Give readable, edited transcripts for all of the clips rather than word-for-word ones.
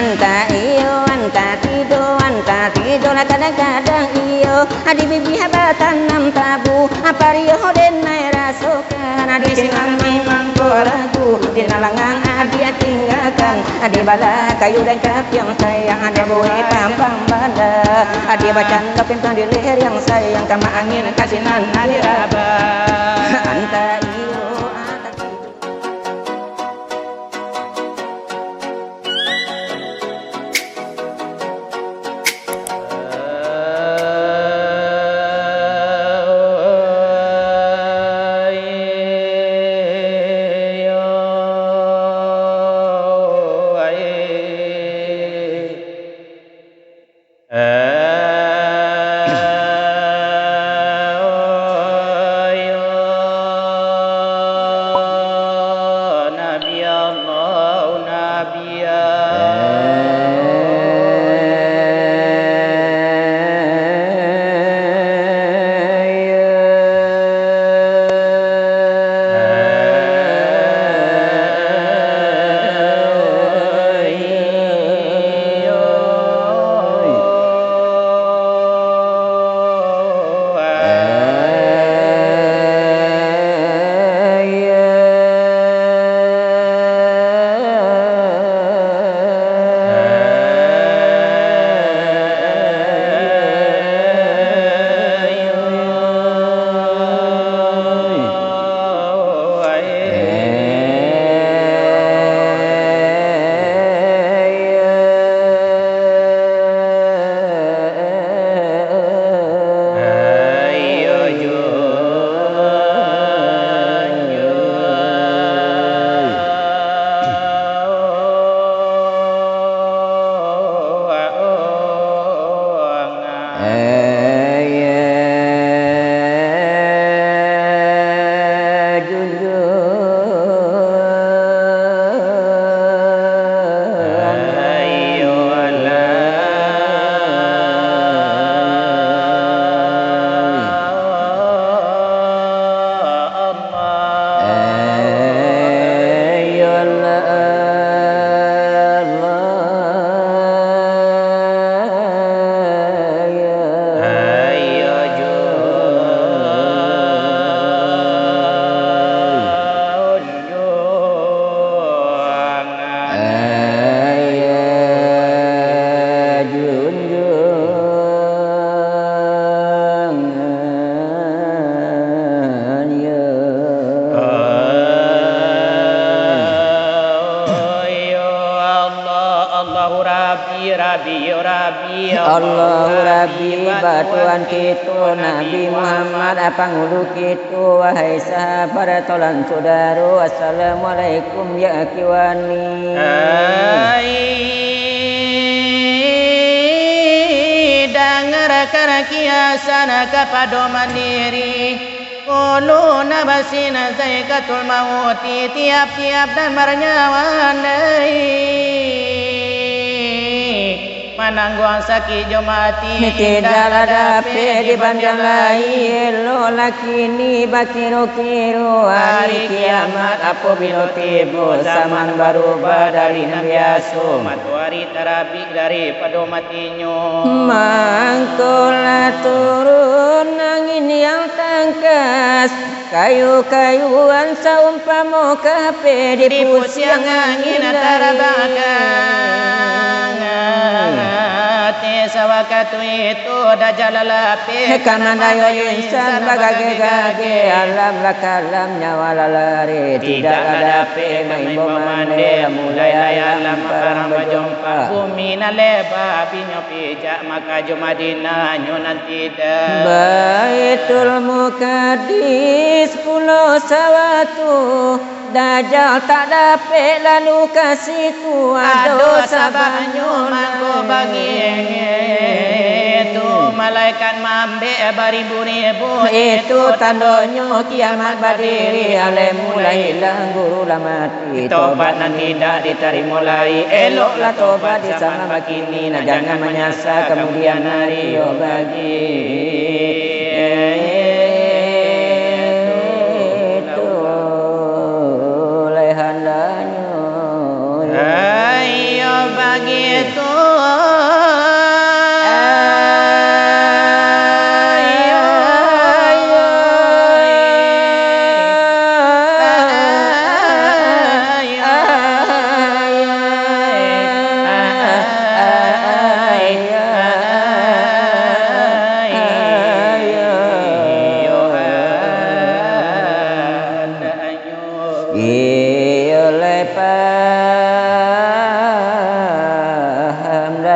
anta tidur kadang-kadang iyo adi bibi habatan nam tabu apa rio den nai rasukan adi singang memang koraku di nalangang adi tinggalkan adi bala kayu dan kapiang sayang adi boleh tampang bala adi bacan pintang di leher yang sayang kama angin kasinan adi raba anta iyo Allahu Rabbi batuan kitu Nabi Muhammad pangulu kitu wahai sahabat tolan saudara assalamualaikum ya akiwani dengar kiasan kepada mandiri ulu nabasina zaikatul mauti tiap-tiap dan bernyawa manangguang sakit jomati tidak ada di bandang lain lo lakini bakiru-kiru hari kiamat apabila tiba zaman baru dari Nabi Yusuf matahari terabik dari padomatinyo mangkola turun angin yang tangkas kayu-kayuan saumpama kape di pusiang angin terabakang sawakatu itu dajalalapi karena dayo insan bagage-gage alam lakalam nyawa lalari tidak ada pe maimbo mande mulai alam parang bajompa bumi na leba binyo pijak maka jumadina nyunan tidak Baitul Muqaddis pulau sawatu Dajjal tak dapat lalu kasitu ado sabanyo mangko bagi itu malaikat mambe baribu-ribu itu tandonyo kiamat berdiri ale mulai hilang guru mati tobat nan tidak diterima mulai eloklah tobat di zaman begini nah jangan menyasar kemudian hari yo bagi gitu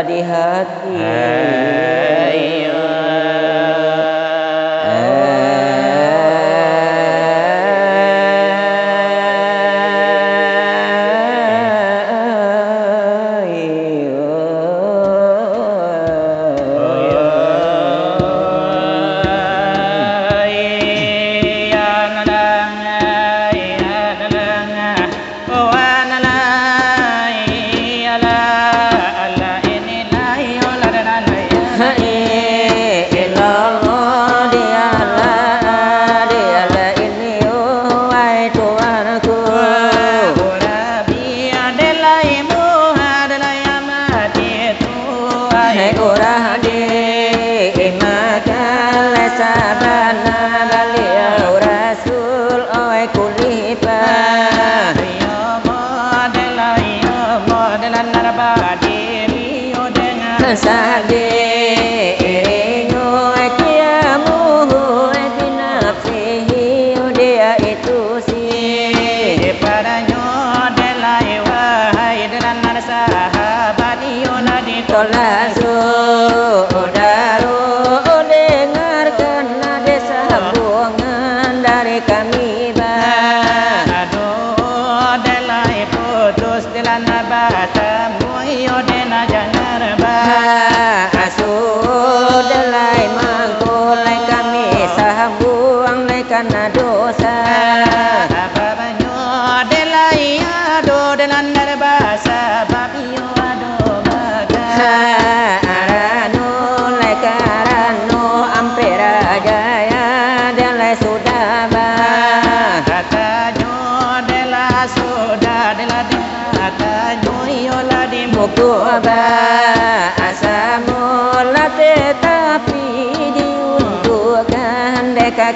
di hati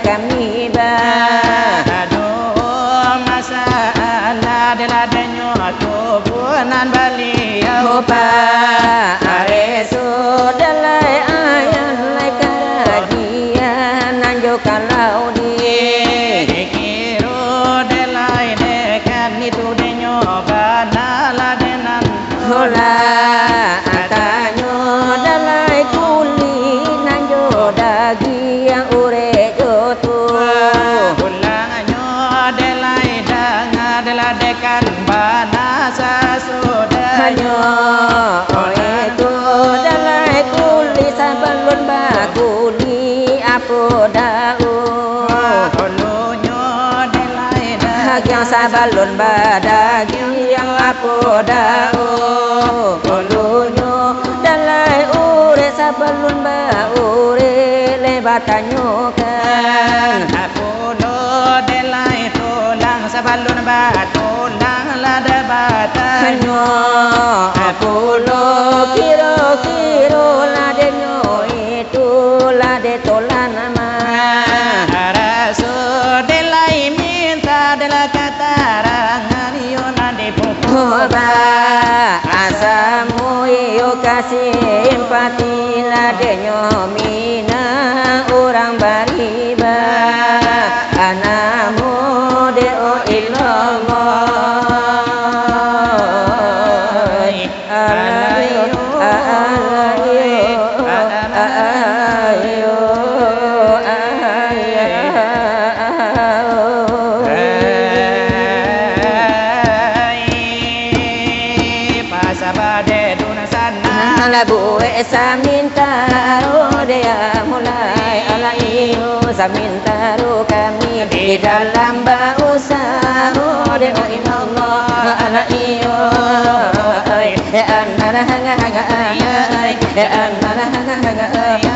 kami aduh masalah deladanyo tubunan beliau aresu dalai ayan lai karagian nanjo kalau di kiro dalai dekan itu denyo banala denan hola atanyo dalai kuli nanjo dagi yang ure dekan banasa sudanyo itu dalai kuli sabalun bakuli apodau holunyo dalai dagyang sabalun badagi yang apodau holunyo dalai ure sabalun ba ure lebatanyo kan apodo dalai tulang sabalun batulang lada batanyo apulo kiro ladenyo itu lade tolan nama raso delai minta dela katarangan yo nade pupoba asamu yo kasih empati ladenyo mina orang bariba anamu deo illallah Samintaro dia mulai alaiyo samintaro kami di dalam bausaho deo inallah alaiyo ya anara hanga hanga ya anara hanga hanga ya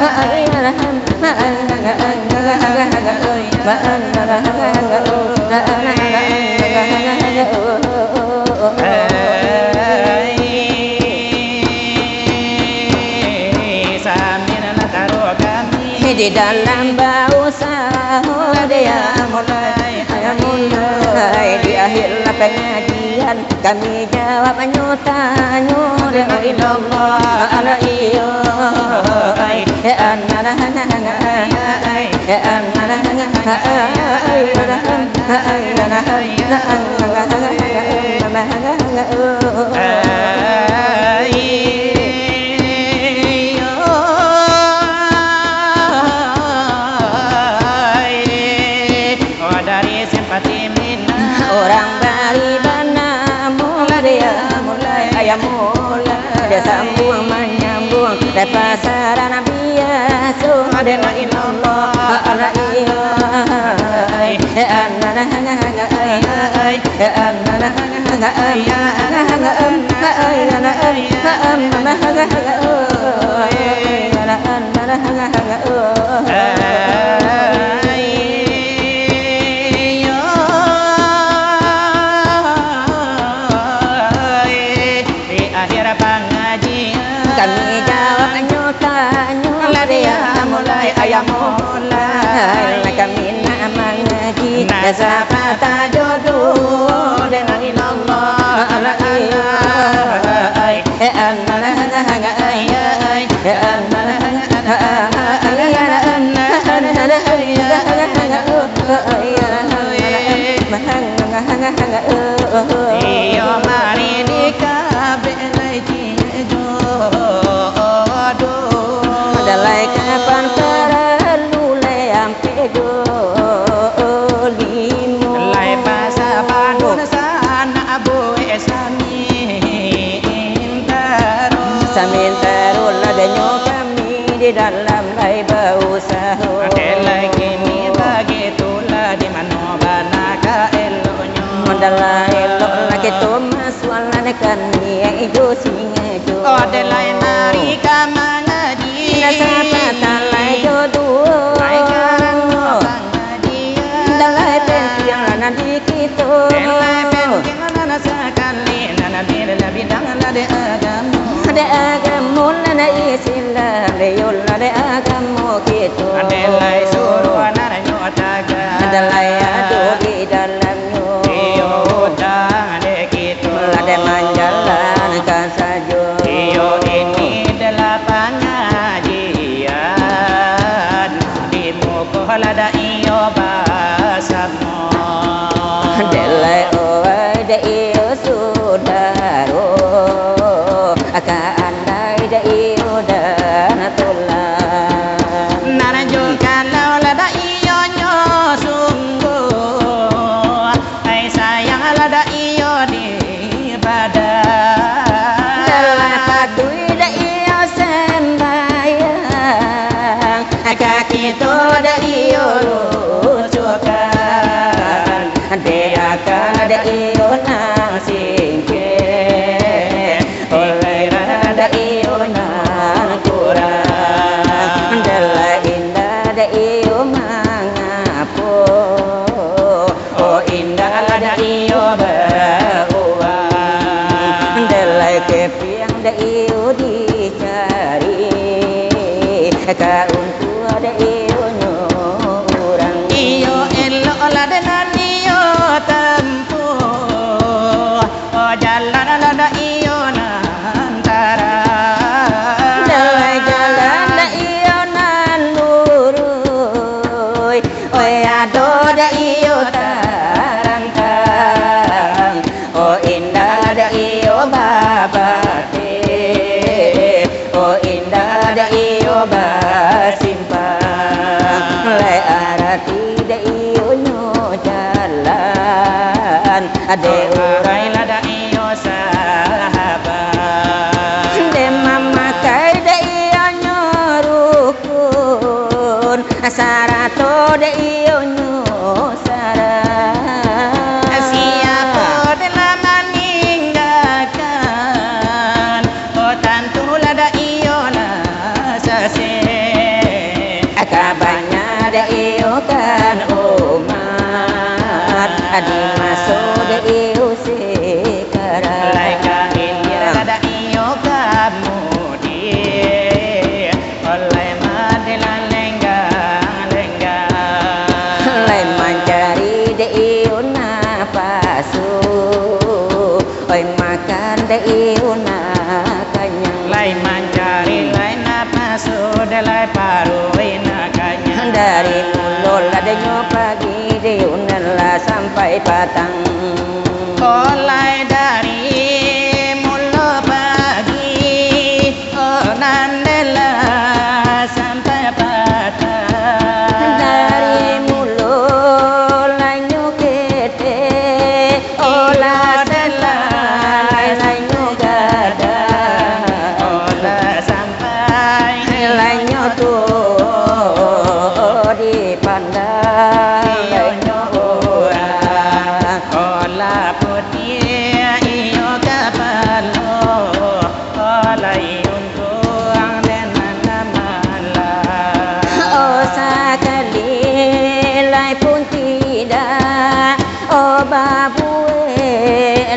di dalam bau sahur dia mulai di akhir pengajian kami jawab nyutanya la ilallah ala iyo ya anna orang dari Banamu dia mulai ayam mulai dia sambung menyambung dari pasaran biasa ada la ilallah ala iya kami jawab nyutanya dia mulai ayam mulai kami nak mengaji siapa tak jodoh dengan ilallah ala iyo mari dikabelai dalai kapan perlu lampe dolimu lai bahasa Bandung sana abu samintaro ladanya kami di dalam lai bau sahur dalai kini begitulah di mana banaka eloknya dalai elok lagi Thomas walanakan ni ijo singa jo dalai mari kamang siapa talai jodoh dalai pensiang lana di kita dalai pensiang lana sekali lana bila bidang lade agamu lana Islam leyol lade agamu kita dalai suruh lana nyotaga dalai ado di dalamnya iyo udang ade kita lade manjalan kan saja iyo ini delapannya lada iyo basamo delai oi de iyo sudaro aka andai de iyo dan tulang narajo kalau lada iyo nyo sungguh ai sayang lada iyo di badan delai padui de iyo sembayang aka kita de iyo rujukan dia akan ada iyo nang singkir oleh rada iyo nang kurang dalai indah ada iyo mangapo oh indah ada iyo beruang dalai kepiang ada iyo dicari kauntu ada iyo nyorang iyo elok lada iyo tempuh oh jalan lada iyo nantara dalai jalan da iyo nan lurui oh ado da iyo tarang-tarang oh indah da iyo babate oh indah da iyo basimpang lai arati da iyo nyo jalan ade urai lada iyo sahabat de mama kai da iyo nyo rukun sarato da iyo nyo sarang siapa telah meninggalkan oh tantu lada iyo kabanya ada iyo kan umat adi masuk ada iyo sekarang laika india ada iyo kamu di oleh madelan lengga lai paru nakanya dari mulul adanya pagi diunlah sampai patang mulai dari mula pagi nandela sampai patang dari mulul lanyu kete olah selai lanyu gada olah sampai lanyu tu di pandang lanyu orang olah putih iyo kapalo olah iuntung dengan namalah oh sakali lai pun tidak oh babue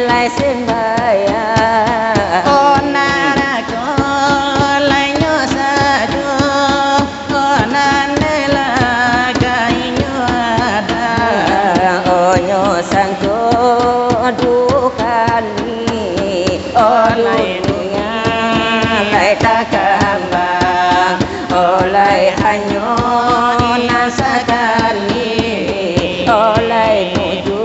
lai sembahyang oh narako lainyo sajo oh nandela kainyo ada oh nyo sangko dukani oh dunia lai takambang oh lai hanyo nan sakali oh lai nuju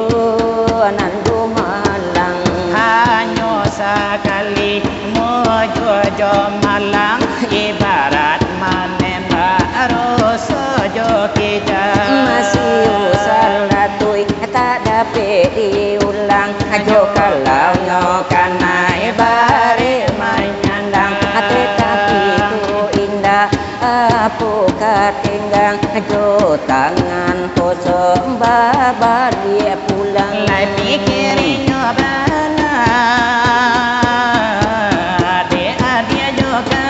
nan dumalang hanya sekali mojo malang ibarat menembak rosojo kita masih usah latui tak dapat diulang ajo kalau nyokan naik bare menyandang tetapi itu indah apu katinggang ajo tangan kosong baba dia pulang lai pikirinyo bana dia juga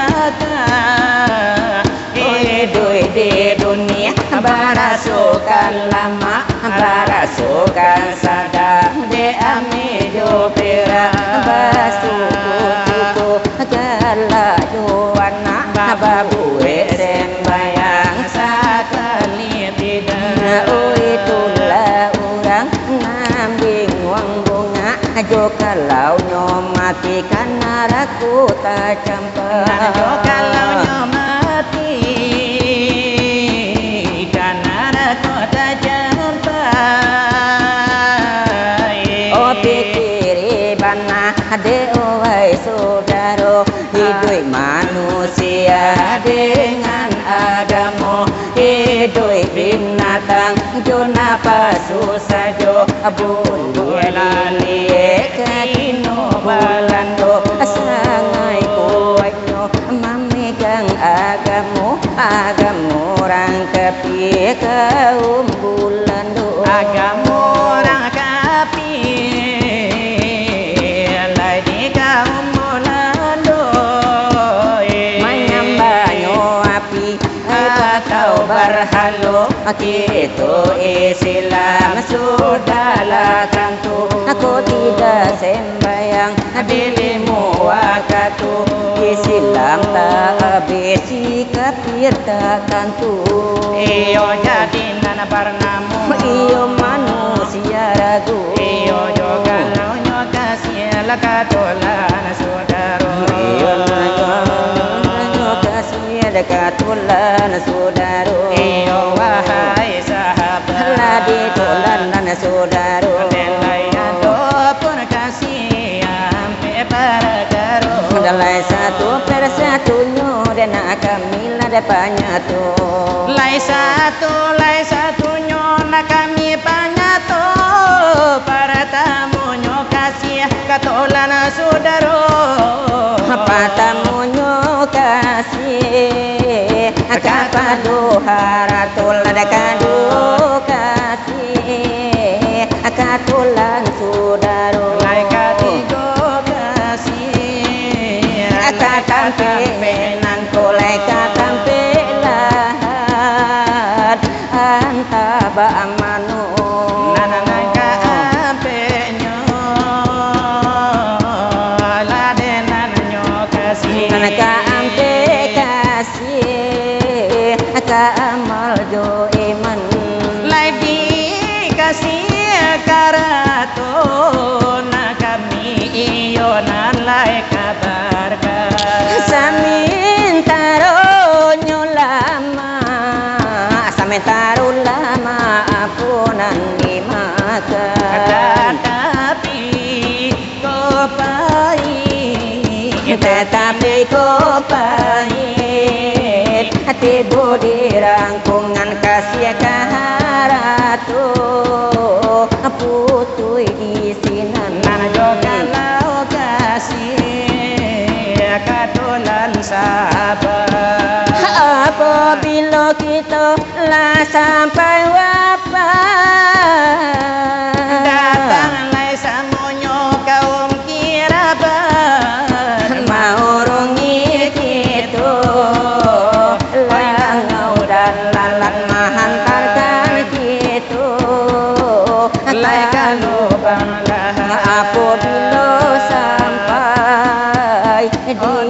doi di dunia barasukan lama barasukan sadang de ami jo pera basuku gala juana babue sembayang sekali tidak oh itulah orang nambing wang bunga jo kalau nyomatikan naraku tak campak jo kalau nyomati karena kota jampai oh pikiri bana ade owai saudaro hidup manusia dengan agama hidup binatang jo napa susah jo bulu lali kino balando sangai kuatno memegang agamu orang kepi kaum bulan do agamu orang kapi lai di kaum bulan do menyambanyo api atau berhalo itu Islam sudahlah kantu aku tidak sembayang dirimu wakatu Islam tak habis kafir tak kantu iyo jadi nana parnamu iyo manusia ragu iyo juga launya kasih lakatolan saudaro iyo kasih dekatulan saudaro iyo wahai sahabat ladi tolan saudaro pun kasih sampai paragaro dalai satu persatunya dan kami ada panyatu lai satunya nak kami panyatu para tamunya kasih katolan saudaro apa tamunya kasih kapadu haratul ada kadu kasih katulan saudaro lai katigo kasih katampe menan kolai katampe lahat anta ba amanu nananaka ampenyo ladenan nyo kasih nanaka ampe kasih ka amal jo iman lai di kasih karato na kami iyo nan lai kabar samin taro nyola Andiko pahit hati budi rangkungan kasih kaharatu putui di sinan Kalau kasih katulan sabar apabila kita lah sampai wafat datanglah semuanya kaum kirabat mau rongi kita langau dan lalat menghantarkan kita Laikan lubang lahan apabila sampai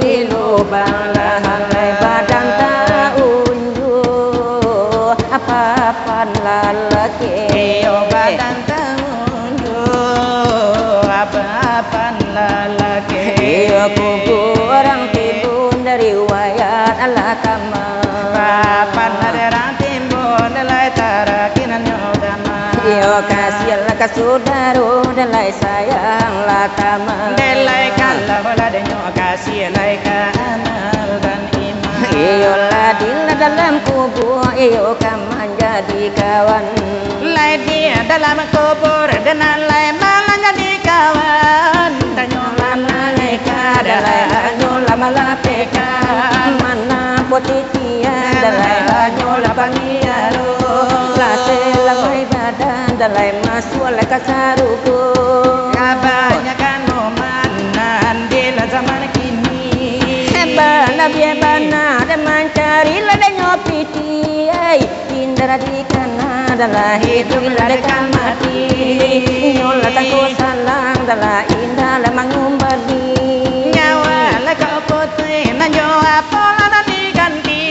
di lubang lahan badan tak unjuk apa-apa lalaki Iyo badan terunjuk apa-apaan lalaki Iyo kurang timbun dari wayat Allah kama Papan aderang timbun Dalai tarakinan nyodama Iyo kasihlah ke saudara Dalai sayanglah kama Dalai kalah denyo kasih Dalai anal dan iman Iyo ladil dalam kubur Iyo kan menjadi kawan Lai dia dalam kubur dan lai malah jadi kawan Danyo malaikat Dalai adalah hanyolah malapeka Mana potitian Dalai hanyolah pangiaro Lasela mai badan Dalai masuklah ke saruku Kebanyakan umanan di zaman kini Bana biar bana dan mencari ladang nyopiti Indra di kana adalah hidup ladang mati Nyolah tangku salang adalah indah lemang ngumbadi Nyawa lah kau putih Nanyo apola na diganti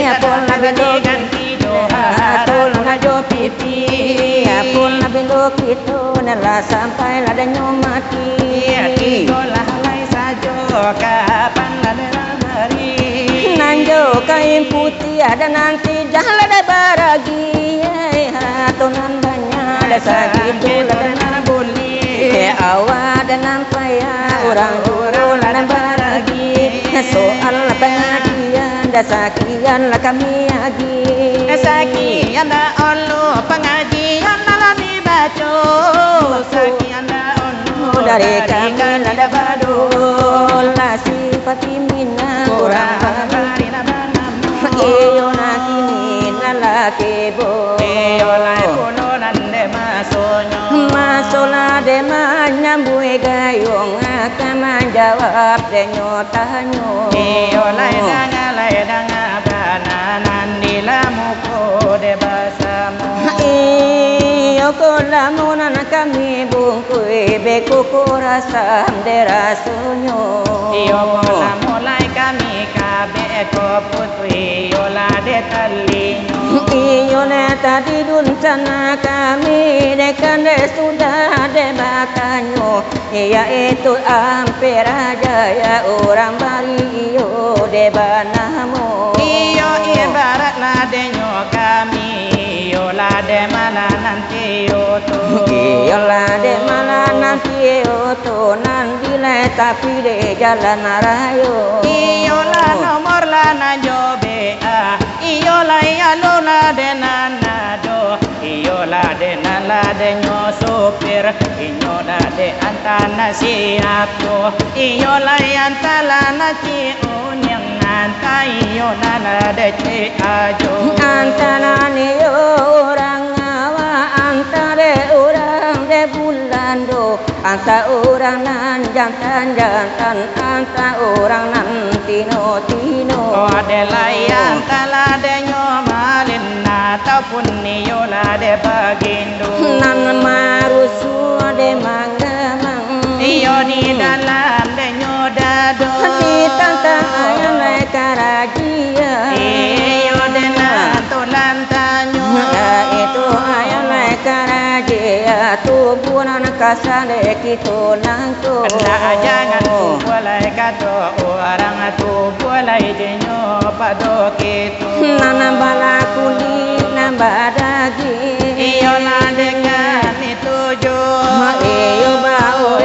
Apola diganti doa Apola na jo pipi Apola belok itu nalah sampai ladang nyomati Tigolah lai sajo kapan ladang hari Nanjo kain putih ada nanti jalan ada baragi Hatonan banyak ada sakit dan boleh awal dan nampai orang dan baragi soal pengajian dan sakian lah kami lagi Sakian da olu pengajian dalam dibaca Sakian da olu dari kami ada badul lah sifat minang kurang hari nabanam iyo nakini nalaki bo Iyo lai kuno nande masonyo masola de manyambui gayung akan menjawab denyo tahanyo Iyo lai danga bananan di lamuko de basamu iyo kolamunan kami bungkui beku kurasam de rasunyo Iyo mola mulai kami kabe ko putri Iyo la de talinyo iyo ne tadi dun sana kami dekan de sudah de bakanyo iya itu hampir aja ya orang bari iyo de banamu Iyo ibarat la de nyo kami Iyo la de mana nanti yo tu iyo lah de mana nanti itu nanti le tapi de jalan rayo Iyo la nomor la na jo bea Iyo la ya lo la de nanado Iyo la de nala de nyo supir Iyo la de antana siapo Iyo la antala na ci unyang anta Iyo nala de ci ajo antara ni orang awa antara orang de bulando antara orang nan jantan antara orang nan tino O de la antala de nyo malin na tapun Iyo la de bagindu nan marusu de mangamang Iyo di dalam de nyo dado di tantang ayam le karajia Iyo de na tulan tanyo itu ayam le karajia tubuhan kasane kita nangko Anda jangan boleh kata orang tu boleh denyo pado kitu nana bala kulit nambah daging Iyo la dengan itu jo iyo bau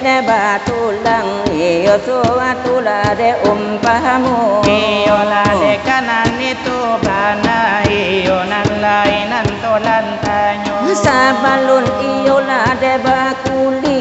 de batulang iyo suatu lade umpamu iyo lade kanan itu bana iyo nan lainan tolan tanyo sabalun iyo lade bakuli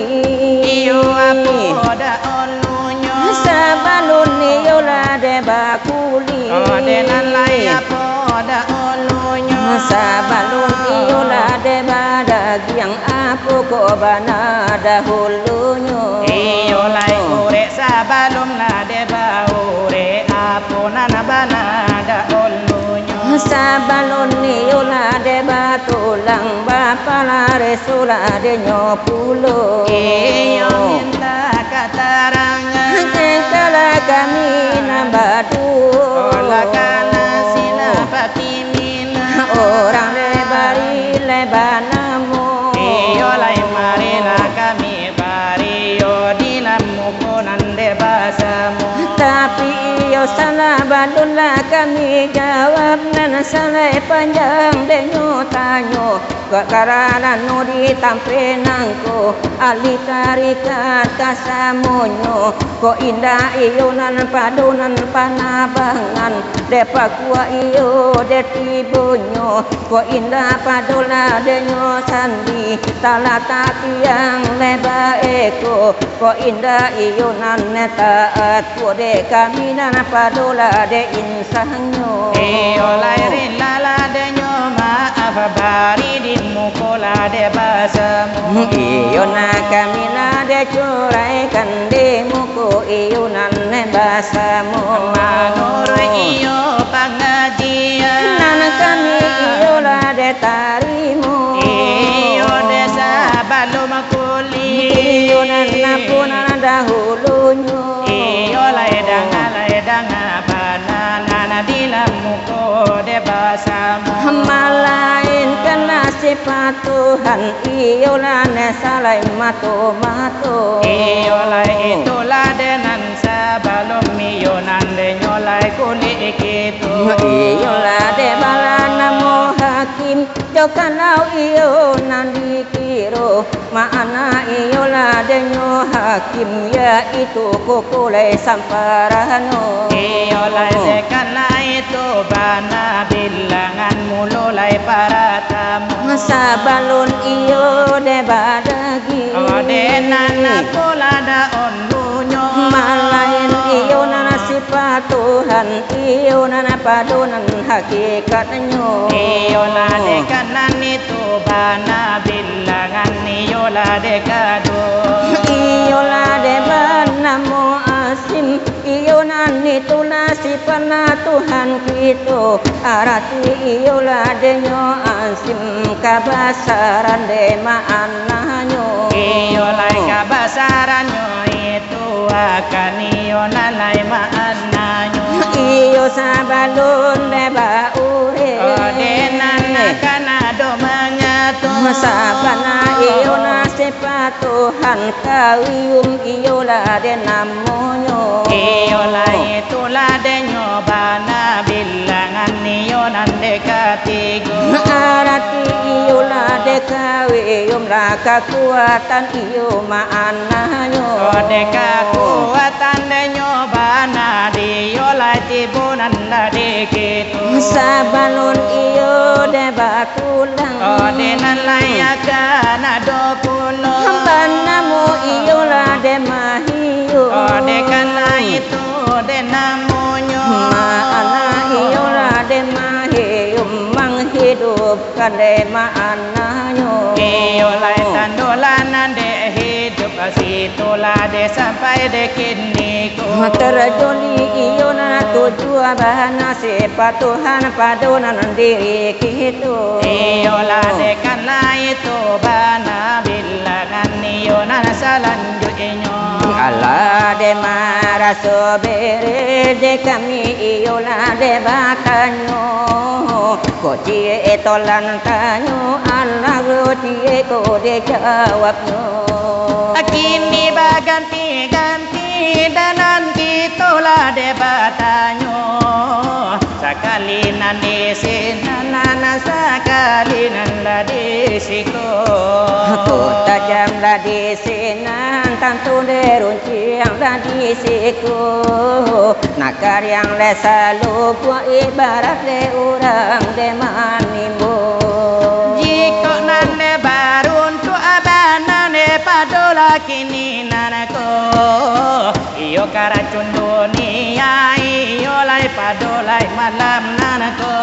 iyo apoda olunyo sabalun iyo lade bakuli odenan lai apoda olunyo sabalun iyo lade badagiang apo ko bana dahulunyo iyo lai ure sabalum lade baure apo nana bana dahulunyo sabalun iyo lade batulang bapalare sulade nyopulo iyo minta katarangan kala kami nambadu ola kana sila patimina orang lebari lebanamu iyo lai marila kami bario dilam mukunan de basamu tapi iyo salah balun lah kami jawab nan salah panjang denyo tanyo karena nudi tampe nangko ali tarikat kasamonyo ko indah iyo nan padunan panabangan depa kuah iyo de tibonyo ko indah padola denyo sandi talata tiang leba eko ko indah iyo nan taat ko de kami nan padola de insanyo iyo lai lala denyo maaf bari di mukola de basamu iyo na kami na de curaikan de muko iyo nan basamu manur iyo pengajian nan kami iyo la de tarimu iyo desa balum kuli iyo nan napuna dahulunyo iyo lai danga banana dilam muko de basamu malain kena sifat Tuhan iyo la salai mato iyo lai itulah denan sabalum iyo nan de nyolai kuli ikitu iyo la de balana mo hakim jokanau iyo nan dikiro maana iyo la de nyo hakim ya itu kokole samparano iyo lai sekana itu bana bilangan mulu lai para tamu sabalun iyo de badagi odenan pola da onlunyo malain iyo nana sifat Tuhan iyo nana padunan hakikatnyo iyo la de kanan itu bana bilangan iyo la de kado iyo la de banamo asim iyo nani tula sifana Tuhan kita arati iyo la de nyo asim kabasaran de maananyo iyo lai kabasaranyo itu akan iyo nalai maananyo iyo sabalun de baure odenan kana do manyato sabana iyo na sifat Tuhan kawium iyo la de namonyo iyo lai itulah de nyobana bilangan iyo nande katigo arati iyo la de kawium la kekuatan iyo maananyo ode kekuatan de nyobana iyo lai tibunan la de kitu sabalun iyo de batulang ode nan lai akan do pulo banamu iyo la de mahiyo ode kana itu de namonyo maana iyo la de mahiyo menghidupkan de maananyo iyo lai tandolanan de hidup asitulah de sampai de kini ku terjoli iyo na tujuan bahana sifat Tuhan padunan diri kita iyo la de kana itu bana bilangan iyo na salanjutnya Allah de maraso bere de kami iyo la de batanyo ko cie tolan tanyo Allah ko cie ko de jawabno kini baganti-ganti dan nanti tola de batanyo sakali nani sinana sakali hinan la disiko Aku tajam la di sinan tantu derunciang la di siku nakar yang le selalu gua ibarat de urang de manimbo jiko nande barun tu abanane padola kini nanako iyo karacun dunia iyo lai padolai malam nanako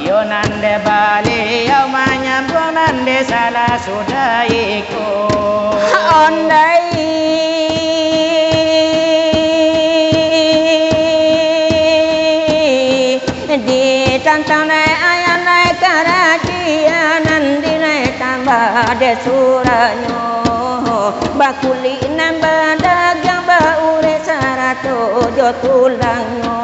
iyo nande bali yau manyambung nande salah sudah ikut ondai di tantang nai ayan nai karajianan di nai tambah de suranyo bakuli nambah dagang baure sarato jo tulangno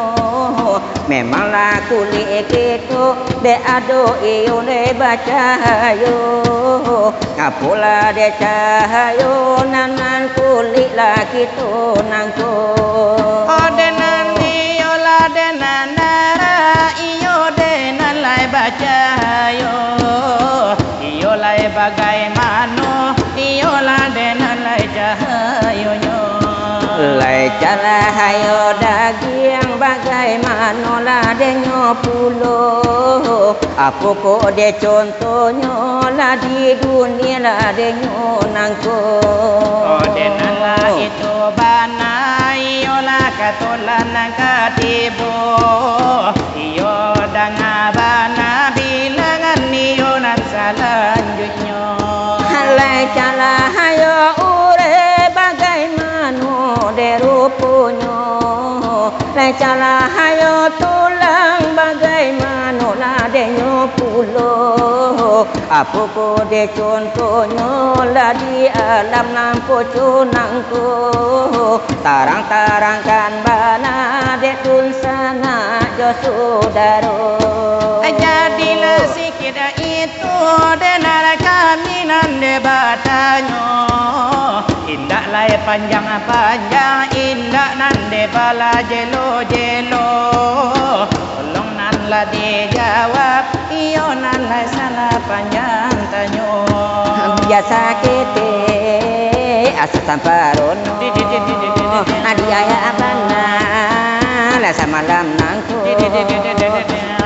memanglah kuli gitu de ado iyo de bacahayo ngapula de cahayo nanan kuli lagi tu nangko odenan iyo la denan nara iyo denan lai bacayo iyo lai bagaimana iyo la denan lai cahayo lai cahayo daging bagaimana lah denyo pulo apa kok de contohnya lah di dunia lah denyo nangko odenan la itu bana iyo la katolan katibo iyo dangabana bilangan iyo nan selanjutnya lai cahayo ure bagaimana de rupanya lai cahayo tulang bagaimana lah denyo pulo apa ko de contohnya lah di alam lampu cunangku tarang-tarangkan bana de tun sana jo sudaro jadilah sikit itu denar kami nande batanyo indah lai panjang-panjang indah nande bala jelo-jelo tolong nan la dijawab iyo nan la salah panjang tanyo biasa kete asa samparono adiaya abana la samalam nangko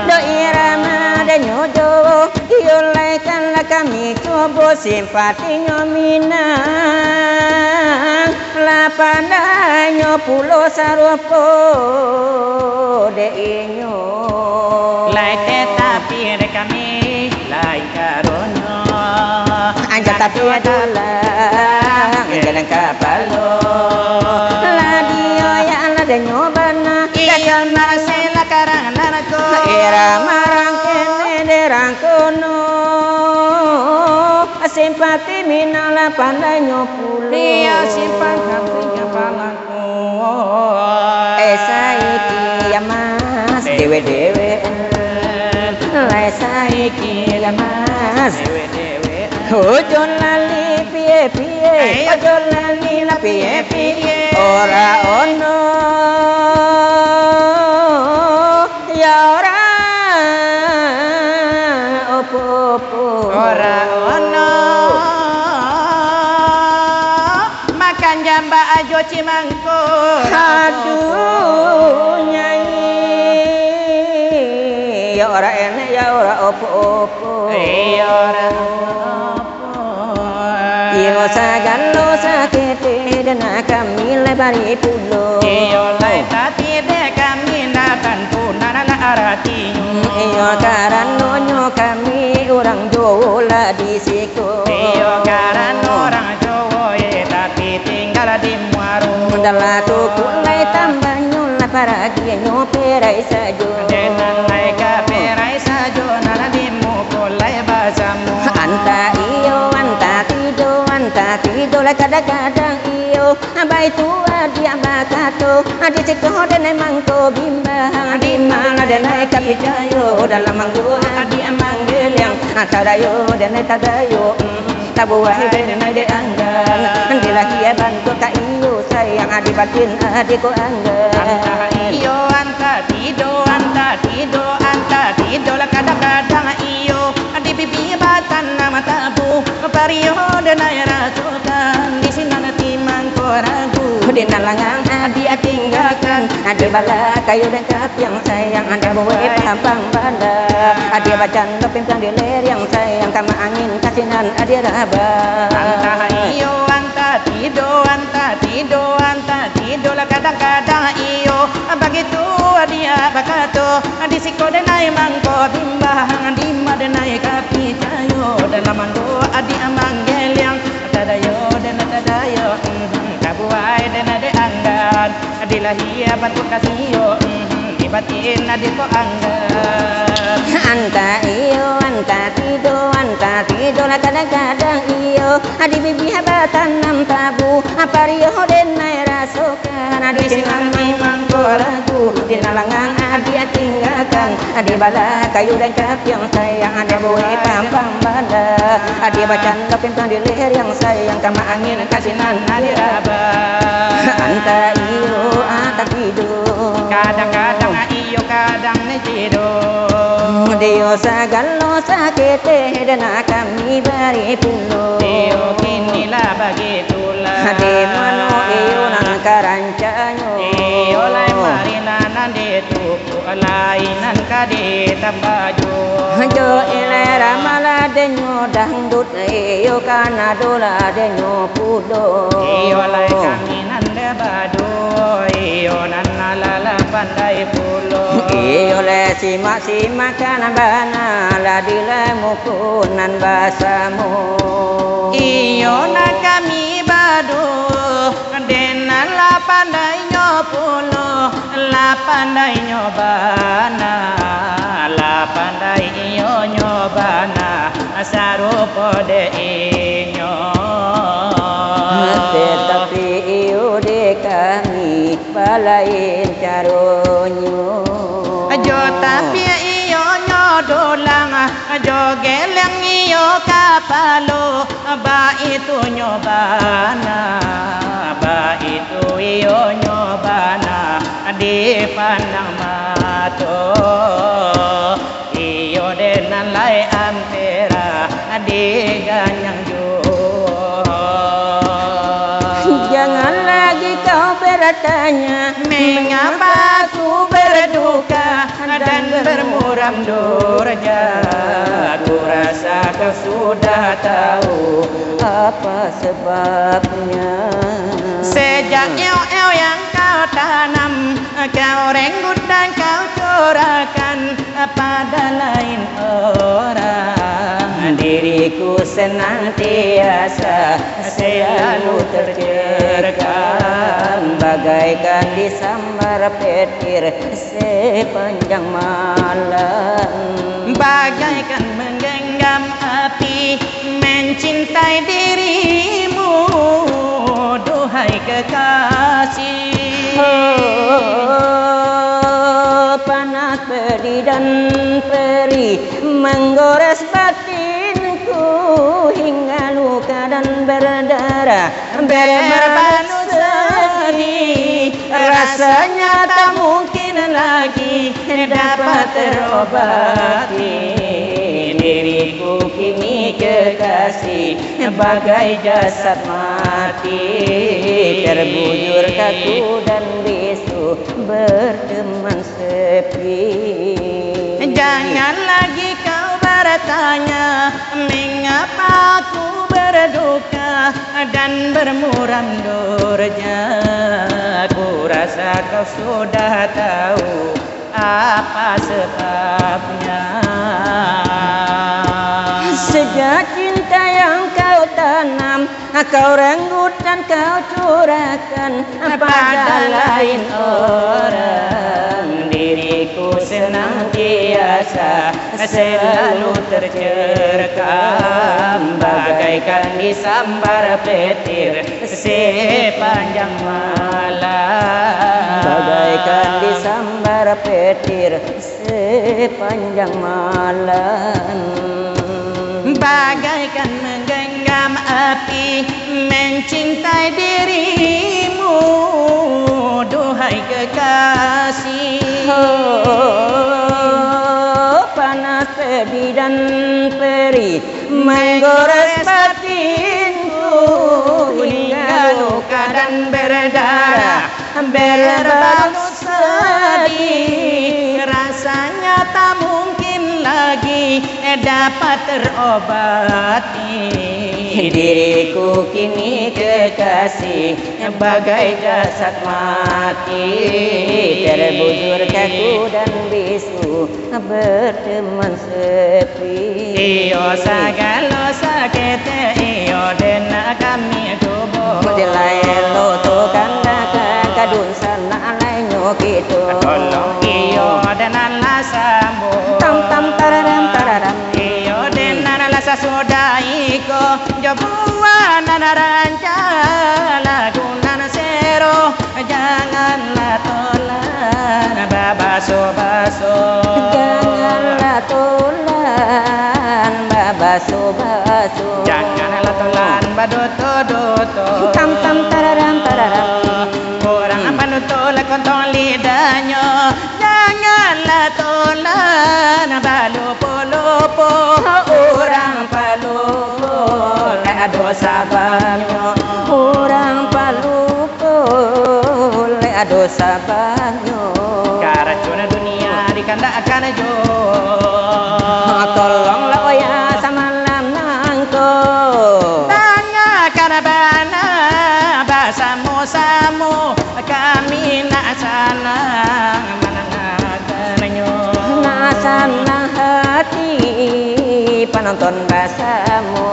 do irama de nyojo iyo lai kan la kami coba simpatinya minang la pandanyo pulo sarupo de inyo lai tetapi de kami lai karono anjat tapi adalah jalan kapalo la dio ya ala de nyobana iyo narasela karang nanako irama rangkene de rangkono simpati minala pandainya pulo dia simpan hatinya palaku saiki ya mas dewe-dewe lai saiki ya mas dewe-dewe ojo lali piye-piye ojo lali la piye-piye ora ono ya ora opo-opo ora ono makan jamba ajo cimangko aduh nyai ya ora enek ya ora opo-opo ora iyo sagalo sakete dan kami lebari pulo iyo lai tati de kami natan punana la arati iyo karano nyo kami orang Jawa la di siku iyo karano orang Jawa tapi tinggal di Muaru dalam tuku lai tambah nyola para nyo perai sajo denan lai ka perai sajo nala di mukul lai basamu anta tido la kadang-kadang iyo abai tua dia bakato adi ceko dan mangko bimbang di mana dan kapijayo dalam manggo adi manggil yang tadayo dan tadayo tabuah dan de anggan dilahi bantu ka iyo sayang adi batin adi ko anggan iyo anta tido la kadang-kadang iyo bibi batan nama tabu Periode naik rasukan di sini nanti mangko ragu Di nalangan dia tinggalkan Adi bala kayu dan kap yang sayang Anda bawa pambang bala Adi bacan lepimpang di ler yang sayang Kama angin kasinan adi rabah Anta iyo anta tido lah kadang-kadang iyo Begitu dia bakato Di siko denai mangko bimbang Di madenai kapi cayo Dalam mando adi amanggel yang Tadayo dan tadayo Kabuai dan ade anggan Adilahia batu kasiyo Ibatin adi ko anggan Anta tido lah kadang-kadang iyo Adi bibi habatan nam tabu Pario den naik rasukan Adi sinami mangko ragu Di nalangan adi tinggalkan Adi bala kayu dan kap yang sayang Adi bawa pambang bala Adi bacan lepimpang di leher yang sayang Kama angin kasinan adi rabah Anta tido Kadang-kadang iyo kadang tido Dio sagalo sakete dan kami bari pulo Iyo kinilah begitulah Di mano iyo nang karancanyo Iyo lai marinan di tuku Lainan kadi tambaju Jo ilera maladenyo dangdut iyo kanadola denyo pudo Iyo lai kanginan de badu Iyo nan nalala pandai pulo Iyo le simak kanan bana ladile mukunan basamu Iyo na kami badu Denan la pandai nyopulo La pandai nyobana La pandai iyo nyobana Sarupo de inyo Tetapi iyo de kami balain caronyo Ajo tapi iyo nyodolang Ajo geleng iyo kapalo Ba itu nyobana Ba itu iyo nyobana Di pandang mato Iyo denan lai ampera Di ganyang Jangan lagi kau bertanya Mengapa aku berduka dan bermuram durja Ku rasa kau sudah tahu apa sebabnya. Sejak eo-eo yang kau tanam Kau renggut dan kau curahkan pada lain orang Diriku senantiasa selalu tercerahkan bagaikan disambar petir sepanjang malam. Bagaikan menggenggam api mencintai dirimu, duhai kekasih. Panas pedih dan perih menggores batinku hingga luka dan berdarah berbalut sedih. Rasanya tak mungkin lagi dapat terobati. Diriku kini kekasih bagai jasad mati, terbujur kaku dan bisu berteman sepi. Jangan lagi kau bertanya mengapa aku berduka dan bermuram durja. Ku rasa kau sudah tahu apa sebabnya. Sejak cinta yang kau tanam, kau renggut dan kau curahkan pada lain orang. Diriku senantiasa selalu tercerkam bagaikan disambar petir sepanjang malam. Bagaikan disambar petir sepanjang malam. Bagaikan menggenggam api mencintai dirimu, duhai kekasih. Panas pedih dan perih menggores batinku hingga luka dan berdarah berbalut sedih. Rasanya tak mungkin lagi dapat terobati. Diriku kini kekasih bagai jasad mati, terbujur kaku dan bisu berteman sepi. Iyo sagalo sakit iyo dena kami tubuh dilaelo to kanda kadun sana lainyo gitu. Tolong iyo denan lasambo tam tam tararam tararam iyo denan lasa sudaiko jabuan nanaranca lagunan sero janganlah tolan babaso-baso janganlah tolan babaso-baso janganlah tolan badoto-doto tam tam tararam tararam orang panutol kontol lidahnya janganlah tolan balupo-lupo orang palupo dosa banyo orang palupo dosa banyo karacuna dunia dikandakan jo tolonglah oya samalam nangko tanya karabana basamu-samu kami nak sanang menangakannya nak sanang hati penonton basamu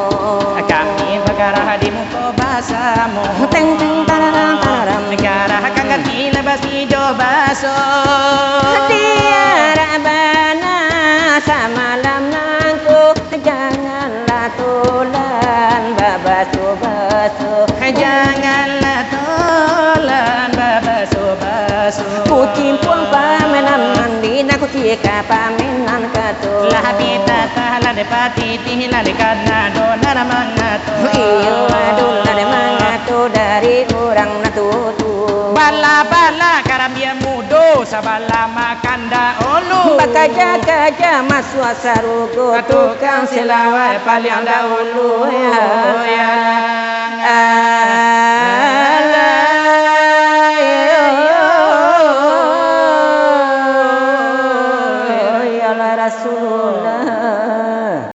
kami bergarah di muka basamu teng teng tararam tararam garah kang gati lebas hijau baso tiara bana samalam nangku janganlah tolan babaso-baso janganlah tolan babaso-baso kucimpuang pamenan mandi naku cika pamenan katu lah bita tahala depati tihila dekadna donar mangatu iyo adul ada mangatu dari orang natutu bala-bala karambia mudo sabala makanda olu bakaja-kaja masua sarugo tukang selawat paling dahulu ya Rasulullah.